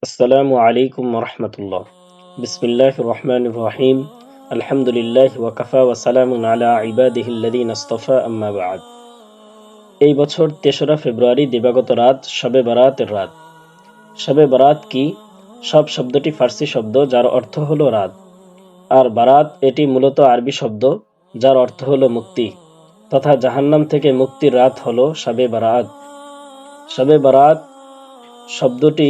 আসসালামু আলাইকুম রহমতুল্লাহ। বিসমিল্লাহির রহমানির রহিম। আলহামদুলিল্লাহ ওয়া কাফা ওয়া সালামুন আলা ইবাদিহিল্লাযীনা ইসতাফা, আম্মা বা'দ। এই বছর ৩রা ফেব্রুয়ারি দিবাগত রাত শবে বরাতের রাত। শবে বরাত কি? সব শব্দটি ফার্সি শব্দ যার অর্থ হলো রাত, আর বারাত এটি মূলত আরবি শব্দ যার অর্থ হলো মুক্তি, তথা জাহান্নাম থেকে মুক্তির রাত হলো শবে বরাত। শবে বরাত শব্দটি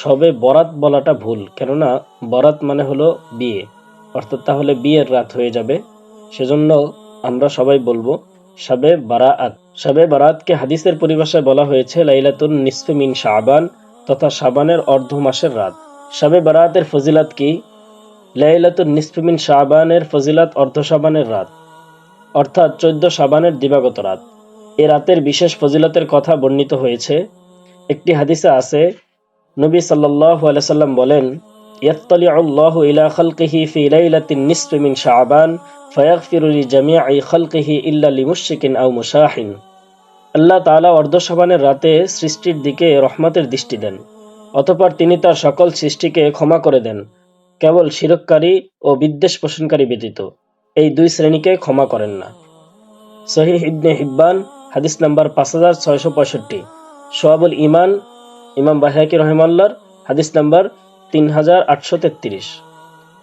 শবে বরাত বলাটা ভুল, কেননা বরাত মানে হলো বিয়ে, অর্থাৎ তাহলে বিয়ের রাত হয়ে যাবে। সেজন্য আমরা সবাই বলবো শবে বারাআত। শবে বারাতকে হাদিসের পরিভাষায় বলা হয়েছে লাইলাতুন নিসফে মিন শাবান, তথা শাবানের অর্ধ মাসের রাত। শবে বারাতের ফজিলাত কি? লাইলাতুন নিসফে মিন শাবানের ফজিলাত অর্ধ শাবানের রাত, অর্থাৎ 14 শাবানের দিবাগত রাত। এ রাতের বিশেষ ফজিলতের কথা বর্ণিত হয়েছে। একটি হাদিসে আছে, নবী সাল্লাল্লাহু আলাইহি সাল্লাম বলেন, ইয়াত্তালিউল্লাহু ইলা খালকিহি ফি লাইলাতিন নিসফি মিন শাবান ফায়াগফিরু লিজামিই খালকিহি ইল্লা লিমুশরিকিন আও মুশাহিন। আল্লাহ তাআলা অর্ধ শাবানের রাতে সৃষ্টির দিকে রহমতের দৃষ্টি দেন, অতঃপর তিনি তার সকল সৃষ্টিকে ক্ষমা করে দেন, কেবল শিরককারী ও বিদ্বেষ পোষণকারী ব্যতীত। এই দুই শ্রেণীকে ক্ষমা করেন না। সহিহ ইবনে হিব্বান, হাদিস নাম্বার 5665। শুআবুল ঈমান, ইমাম বায়হাকী রাহিমাহুল্লাহর হাদিস নাম্বার 3833।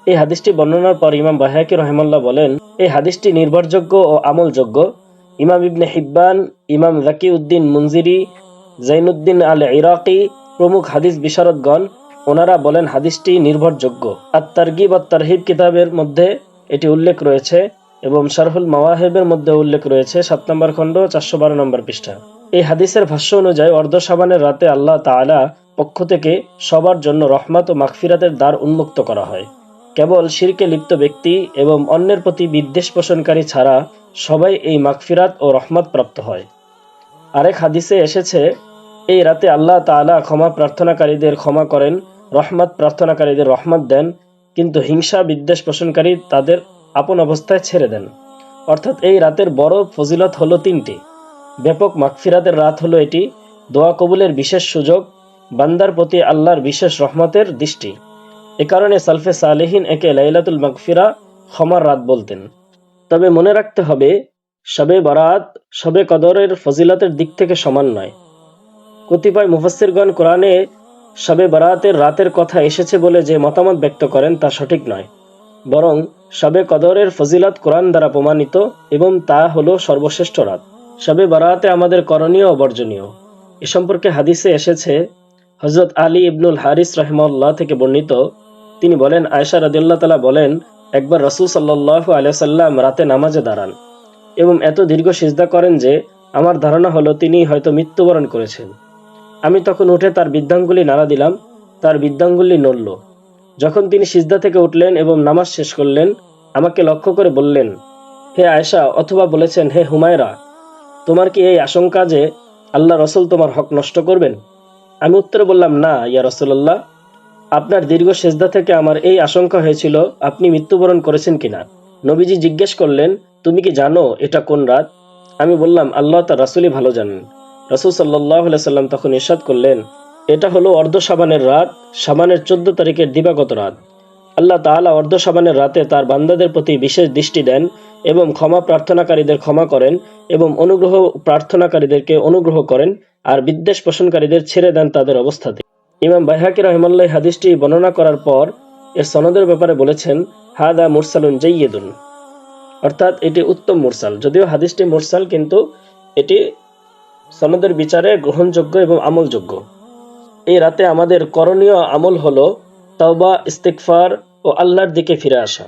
এই হাদিসটি বর্ণনার পর ইমাম বায়হাকী রাহিমাহুল্লাহ বলেন, এই হাদিসটি নির্ভরযোগ্য ও আমলযোগ্য। ইমাম ইবনে হিব্বান, ইমাম যাকিউদ্দিন মুনজিরি, জাইনুদ্দিন আল ইরাকি প্রমুখ হাদিস বিশারদগণ ওনারা বলেন হাদিসটি নির্ভরযোগ্য। আত-তারগিব ওয়াত তারহিব কিতাবের মধ্যে এটি উল্লেখ রয়েছে এবং শারহুল মাওয়াহিবের মধ্যে উল্লেখ রয়েছে 7 নম্বর খণ্ড 412 নম্বর পৃষ্ঠা। এই হাদিসের ভাষ্য অনুযায়ী অর্ধ শাবানের রাতে আল্লাহ তাআলা পক্ষ থেকে সবার জন্য রহমত ও মাগফিরাতের দ্বার উন্মুক্ত করা হয়। কেবল শিরকে লিপ্ত ব্যক্তি এবং অন্যের প্রতি বিদ্বেষ পোষণকারী ছাড়া সবাই এই মাগফিরাত ও রহমত প্রাপ্ত হয়। আরেক হাদিসে এসেছে, এই রাতে আল্লাহ তাআলা ক্ষমা প্রার্থনাকারীদের ক্ষমা করেন, রহমত প্রার্থনাকারীদের রহমত দেন, কিন্তু হিংসা বিদ্বেষ পোষণকারী তাদের আপন অবস্থায় ছেড়ে দেন। অর্থাৎ এই রাতের বড় ফজিলত হলো 3টি। ব্যাপক মাগফিরাতের রাত হলো এটি, দোয়া কবুলের বিশেষ সুযোগ, বান্দার প্রতি আল্লাহর বিশেষ রহমতের দৃষ্টি। এ কারণে সালফে সালেহিন একে লাইলাতুল মাগফিরা, ক্ষমার রাত বলতেন। তবে মনে রাখতে হবে, শবে বরাত শবে কদরের ফজিলতের দিক থেকে সমান নয়। কতিপয় মুফাসসিরগণ কোরআনে শবে বরাতের রাতের কথা এসেছে বলে যে মতামত ব্যক্ত করেন তা সঠিক নয়, বরং শবে কদরের ফজিলত কোরআন দ্বারা প্রমাণিত এবং তা হলো সর্বশ্রেষ্ঠ রাত। শবে বরাতে আমাদের করণীয় ও বর্জনীয় এ সম্পর্কে হাদিসে এসেছে। হযরত আলী ইবনুল হারিস রাহিমাহুল্লাহ থেকে বর্ণিত, তিনি বলেন, আয়েশা রাদিয়াল্লাহু তাআলা বলেন, একবার রাসূল সাল্লাল্লাহু আলাইহি ওয়াসাল্লাম রাতে নামাজে দাঁড়ান এবং এত দীর্ঘ সিজদা করেন যে আমার ধারণা হলো তিনি হয়তো মৃত্যুবরণ করেছেন। আমি তখন উঠে তার বৃদ্ধাঙ্গুলি নাড়া দিলাম, তার বৃদ্ধাঙ্গুলি নড়ল। যখন তিনি সিজদা থেকে উঠলেন এবং নামাজ শেষ করলেন, আমাকে লক্ষ্য করে বললেন, হে আয়েশা, অথবা বলেছেন, হে হুমায়রা, তোমার কি এই আশঙ্কা যে আল্লাহ রসুল তোমার হক নষ্ট করবেন? আমি উত্তরে বললাম, না ইয়া রাসূলুল্লাহ, আপনার দীর্ঘ সিজদা থেকে আমার এই আশঙ্কা হয়েছিল আপনি মৃত্যুবরণ করেছেন কিনা। নবীজি জিজ্ঞেস করলেন, তুমি কি জানো এটা কোন রাত? আমি বললাম, আল্লাহ তার রাসূলই ভালো জানেন। রাসূল সাল্লাল্লাহু আলাইহি সাল্লাম তখন ইরশাদ করলেন, এটা হলো অর্ধ শাবানের রাত, শাবানের 14 তারিখের দিবাগত রাত। আল্লাহ তাআলা অর্ধ শাবানের রাতে তার বান্দাদের প্রতি বিশেষ দৃষ্টি দেন এবং ক্ষমা প্রার্থনাকারীদের ক্ষমা করেন এবং অনুগ্রহ প্রার্থনাকারীদেরকে অনুগ্রহ করেন, আর বিদ্বেষ পোষণকারীদের ছেড়ে দেন তাদের অবস্থাতে। ইমাম বাইহাকী রাহিমাহুল্লাহ হাদিসটি বর্ণনা করার পর এর সনদের ব্যাপারে বলেছেন, হাদা মুরসালুন জাইয়্যিদুন, অর্থাৎ এটি উত্তম মুরসাল। যদিও হাদিসটি মুরসাল, কিন্তু এটি সনদের বিচারে গ্রহণযোগ্য এবং আমলযোগ্য। এই রাতে আমাদের করণীয় আমল হলো তাওবা, ইস্তিগফার ও আল্লাহর দিকে ফিরে আসা।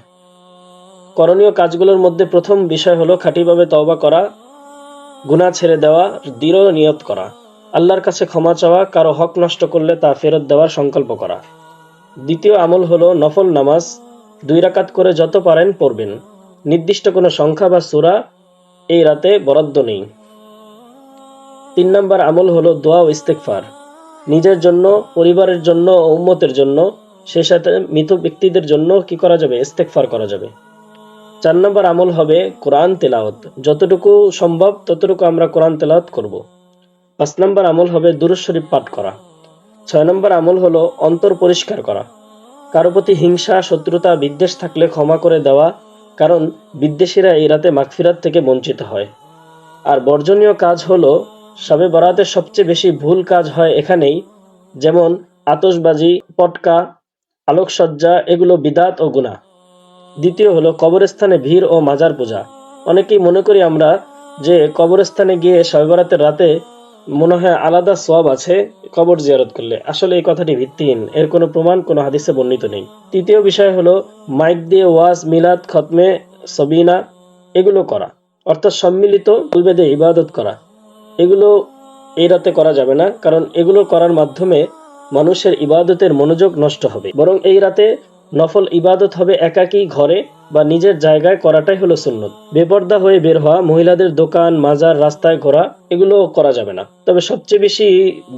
করণীয় কাজগুলোর মধ্যে প্রথম বিষয় হলো খাঁটিভাবে তওবা করা, গুনাহ ছেড়ে দেওয়া, দৃঢ় নিয়ত করা, আল্লাহর কাছে ক্ষমা চাওয়া, কারো হক নষ্ট করলে তা ফেরত দেওয়ার সংকল্প করা। দ্বিতীয় আমল হলো নফল নামাজ 2 রাকাত করে যত পারেন পড়বেন। নির্দিষ্ট কোনো সংখ্যা বা সূরা এই রাতে বরাদ্দ নেই। 3 নম্বর আমল হলো দোয়া ও ইস্তিগফার, নিজের জন্য, পরিবারের জন্য ও উম্মতের জন্য, সেই সাথে মৃত ব্যক্তিদের জন্য কি করা যাবে? ইস্তেগফার করা যাবে। 4 নম্বর আমল হবে কোরআন তেলাওয়াত, যতটুকু সম্ভব ততটুকু আমরা কোরআন তেলাওয়াত করব। 5 নম্বর আমল হবে দুরূদ শরীফ পাঠ করা। 6 নম্বর আমল হলো অন্তর পরিষ্কার করা। কারো প্রতি হিংসা, শত্রুতা, বিদ্বেষ থাকলে ক্ষমা করে দেওয়া, কারণ বিদ্বেষীরা এই রাতে মাগফিরাত থেকে বঞ্চিত হয়। আর বর্জনীয় কাজ হলো, শবে বরাতের সবচেয়ে বেশি ভুল কাজ হয় এখানেই, যেমন আতশবাজি, পটকা, আলোকসজ্জা, এগুলো বিদাত ও গুনাহ। দ্বিতীয় হলো কবরস্থানে ভিড় ও মাজার পূজা। অনেকেই মনে করি আমরা যে কবরস্থানে গিয়ে শবে বরাতের রাতে মনে হয় আলাদা সওয়াব আছে কবর জিয়ারত করলে। আসলে এই কথাটি ভিত্তিহীন, এর কোনো প্রমাণ কোনো হাদিসে বর্ণিত নেই। তৃতীয় বিষয় হলো মাইক দিয়ে ওয়াজ, মিলাদ, খতমে সবিনা এগুলো করা, অর্থাৎ সম্মিলিত বেঁধে ইবাদত করা। এগুলো এই রাতে করা যাবে না, কারণ এগুলো করার মাধ্যমে মানুষের ইবাদতের মনোযোগ নষ্ট হবে। বরং এই রাতে নফল ইবাদত হবে একাকী ঘরে বা নিজের জায়গায় করাটাই হলো সুন্নত। বেপর্দা হয়ে বের হওয়া, মহিলাদের দোকান, মাজার, রাস্তায় ঘোরা এগুলো করা যাবে না। তবে সবচেয়ে বেশি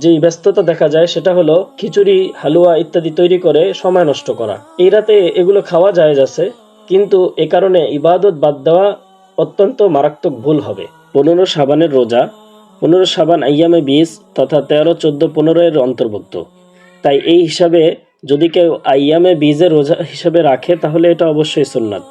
যেই ব্যস্ততা দেখা যায় সেটা হলো খিচুড়ি, হালুয়া ইত্যাদি তৈরি করে সময় নষ্ট করা। এই রাতে এগুলো খাওয়া যায় আছে, কিন্তু এ কারণে ইবাদত বাদ দেওয়া অত্যন্ত মারাত্মক ভুল হবে। 15 শাবানের রোজা। 15 শাবান আইয়ামে 20 তথা 13, 14, 15 এর অন্তর্ভুক্ত। তাই এই হিসাবে যদি কেউ আইয়ামে 20 রোজা হিসাবে রাখে তাহলে এটা অবশ্যই সুন্নাত।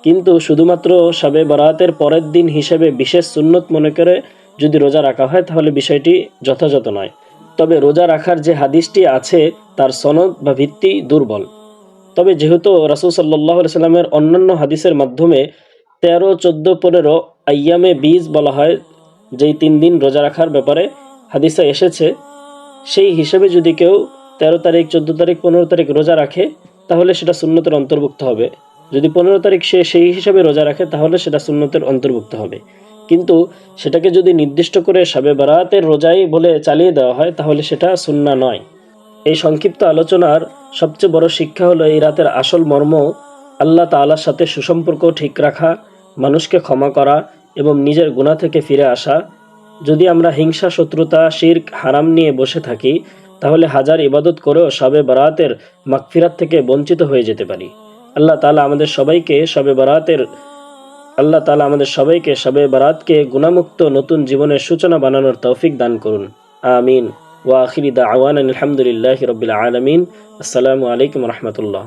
কিন্তু শুধুমাত্র শবে বরাতের পরের দিন হিসেবে বিশেষ সুন্নত মনে করে যদি রোজা রাখা হয় তাহলে বিষয়টি যথাযথ নয়। তবে রোজা রাখার যে হাদিসটি আছে তার সনদ বা ভিত্তি দুর্বল। তবে যেহেতু রাসূল সাল্লাল্লাহু আলাইহি সাল্লামের অন্যান্য হাদিসের মাধ্যমে 13, 14, 15 আইয়ামে 20 বলা হয়, যেই 3 দিন রোজা রাখার ব্যাপারে হাদিসে এসেছে, সেই হিসেবে যদি কেউ 13 তারিখ, 14 তারিখ, 15 তারিখ রোজা রাখে তাহলে সেটা সুন্নতের অন্তর্ভুক্ত হবে। যদি 15 তারিখ সে সেই হিসাবে রোজা রাখে তাহলে সেটা সুন্নতের অন্তর্ভুক্ত হবে। কিন্তু সেটাকে যদি নির্দিষ্ট করে শবে বরাতের রোজাই বলে চালিয়ে দেওয়া হয় তাহলে সেটা সুন্নাহ নয়। এই সংক্ষিপ্ত আলোচনার সবচেয়ে বড় শিক্ষা হলো এই রাতের আসল মর্ম আল্লাহ তাআলার সাথে সুসম্পর্ক ঠিক রাখা, মানুষকে ক্ষমা করা এবং নিজের গুনাহ থেকে ফিরে আসা। যদি আমরা হিংসা, শত্রুতা, শিরক, হারাম নিয়ে বসে থাকি তাহলে হাজার ইবাদত করেও শবে বরাতের মাগফিরাত থেকে বঞ্চিত হয়ে যেতে পারি। আল্লাহ তাআলা আমাদের সবাইকে শবে বরাতকে গুনাহমুক্ত নতুন জীবনের সূচনা বানানোর তৌফিক দান করুন। আমিন। ওয়া আখিরি দাওয়ানা আলহামদুলিল্লাহি রাব্বিল আলামিন। আসসালামু আলাইকুম ওয়া রাহমাতুল্লাহ।